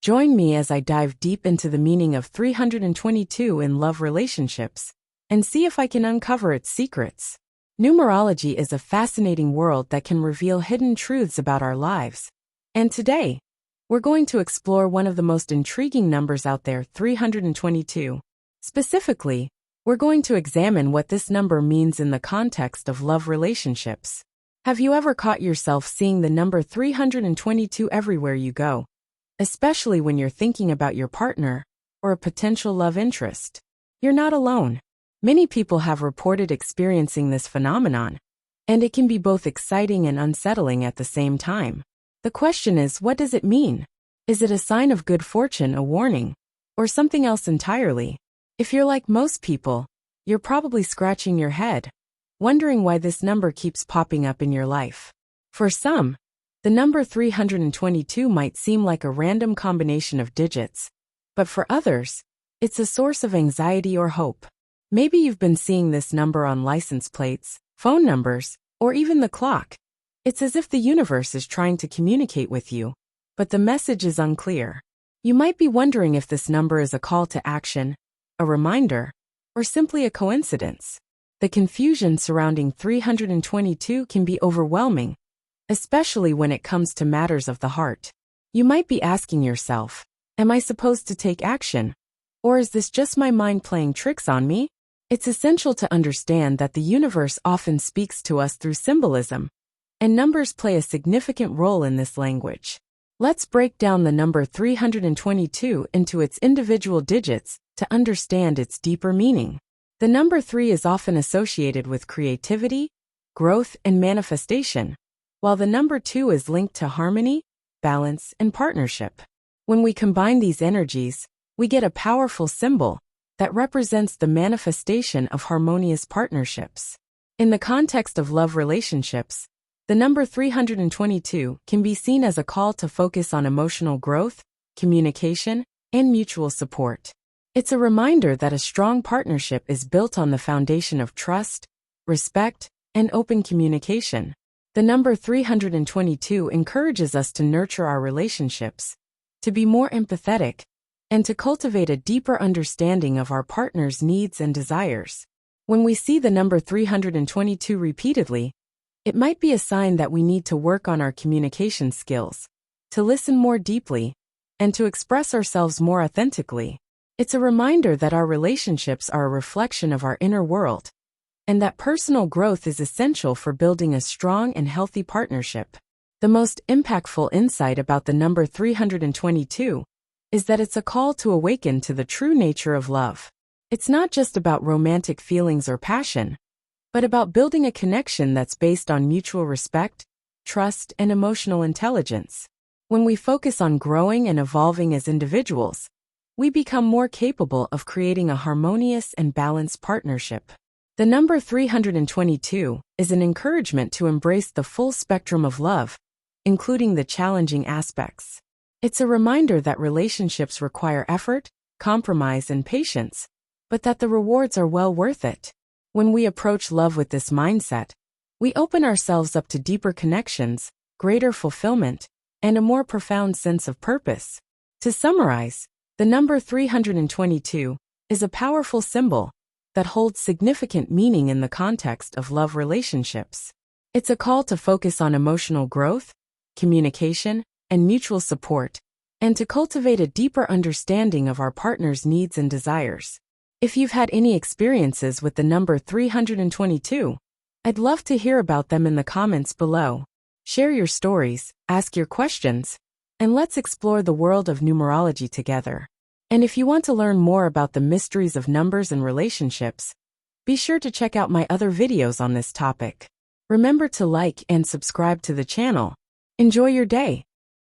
Join me as I dive deep into the meaning of 322 in love relationships and see if I can uncover its secrets. Numerology is a fascinating world that can reveal hidden truths about our lives. And today, we're going to explore one of the most intriguing numbers out there, 322. Specifically, we're going to examine what this number means in the context of love relationships. Have you ever caught yourself seeing the number 322 everywhere you go, especially when you're thinking about your partner or a potential love interest? You're not alone. Many people have reported experiencing this phenomenon, and it can be both exciting and unsettling at the same time. The question is, what does it mean? Is it a sign of good fortune, a warning, or something else entirely? If you're like most people, you're probably scratching your head, wondering why this number keeps popping up in your life. For some, the number 322 might seem like a random combination of digits, but for others, it's a source of anxiety or hope. Maybe you've been seeing this number on license plates, phone numbers, or even the clock. It's as if the universe is trying to communicate with you, but the message is unclear. You might be wondering if this number is a call to action, a reminder, or simply a coincidence. The confusion surrounding 322 can be overwhelming, especially when it comes to matters of the heart. You might be asking yourself, am I supposed to take action? Or is this just my mind playing tricks on me? It's essential to understand that the universe often speaks to us through symbolism, and numbers play a significant role in this language. Let's break down the number 322 into its individual digits to understand its deeper meaning. The number 3 is often associated with creativity, growth, and manifestation, while the number 2 is linked to harmony, balance, and partnership. When we combine these energies, we get a powerful symbol that represents the manifestation of harmonious partnerships. In the context of love relationships, the number 322 can be seen as a call to focus on emotional growth, communication, and mutual support. It's a reminder that a strong partnership is built on the foundation of trust, respect, and open communication. The number 322 encourages us to nurture our relationships, to be more empathetic, and to cultivate a deeper understanding of our partner's needs and desires. When we see the number 322 repeatedly, it might be a sign that we need to work on our communication skills, to listen more deeply, and to express ourselves more authentically. It's a reminder that our relationships are a reflection of our inner world, and that personal growth is essential for building a strong and healthy partnership. The most impactful insight about the number 322 is that it's a call to awaken to the true nature of love. It's not just about romantic feelings or passion, but about building a connection that's based on mutual respect, trust, and emotional intelligence. When we focus on growing and evolving as individuals, we become more capable of creating a harmonious and balanced partnership. The number 322 is an encouragement to embrace the full spectrum of love, including the challenging aspects. It's a reminder that relationships require effort, compromise, and patience, but that the rewards are well worth it. When we approach love with this mindset, we open ourselves up to deeper connections, greater fulfillment, and a more profound sense of purpose. To summarize, the number 322 is a powerful symbol that holds significant meaning in the context of love relationships. It's a call to focus on emotional growth, communication, and mutual support, and to cultivate a deeper understanding of our partner's needs and desires. If you've had any experiences with the number 322, I'd love to hear about them in the comments below. Share your stories, ask your questions, and let's explore the world of numerology together. And if you want to learn more about the mysteries of numbers and relationships, be sure to check out my other videos on this topic. Remember to like and subscribe to the channel. Enjoy your day.